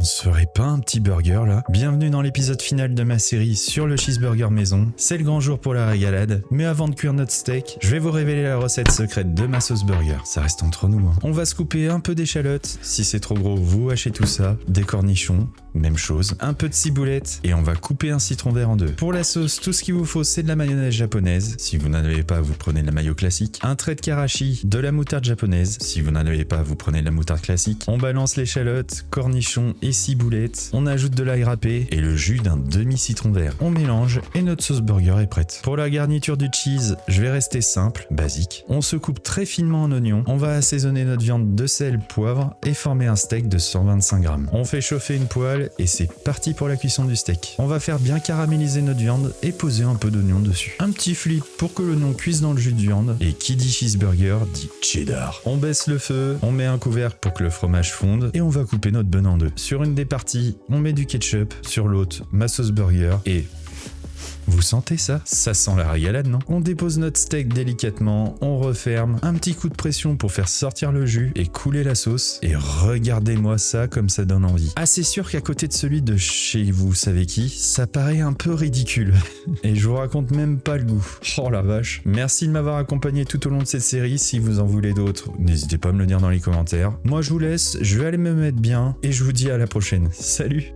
On se ferait pas un petit burger là? Bienvenue dans l'épisode final de ma série sur le cheeseburger maison. C'est le grand jour pour la régalade, mais avant de cuire notre steak, je vais vous révéler la recette secrète de ma sauce burger. Ça reste entre nous, hein. On va se couper un peu d'échalotes, si c'est trop gros, vous hachez tout ça, des cornichons, même chose, un peu de ciboulette, et on va couper un citron vert en deux. Pour la sauce, tout ce qu'il vous faut, c'est de la mayonnaise japonaise. Si vous n'en avez pas, vous prenez de la mayo classique. Un trait de karashi, de la moutarde japonaise. Si vous n'en avez pas, vous prenez de la moutarde classique. On balance l'échalote, cornichons et ciboulette. On ajoute de l'ail râpé et le jus d'un demi-citron vert. On mélange et notre sauce burger est prête. Pour la garniture du cheese, je vais rester simple, basique. On se coupe très finement en oignon. On va assaisonner notre viande de sel, poivre et former un steak de 125 grammes. On fait chauffer une poêle et c'est parti pour la cuisson du steak. On va faire bien caraméliser notre viande et poser un peu d'oignon dessus. Un petit flip pour que l'oignon cuise dans le jus de viande. Et qui dit cheeseburger dit cheddar. On baisse le feu, on met un couvercle pour que le fromage fonde et on va couper notre bun en deux. Sur une des parties, on met du ketchup, sur l'autre, ma sauce burger et... Vous sentez ça? Ça sent la régalade, non? On dépose notre steak délicatement, on referme, un petit coup de pression pour faire sortir le jus et couler la sauce. Et regardez-moi ça comme ça donne envie. Ah, c'est sûr qu'à côté de celui de chez vous savez qui, ça paraît un peu ridicule. Et je vous raconte même pas le goût. Oh la vache. Merci de m'avoir accompagné tout au long de cette série. Si vous en voulez d'autres, n'hésitez pas à me le dire dans les commentaires. Moi je vous laisse, je vais aller me mettre bien et je vous dis à la prochaine. Salut!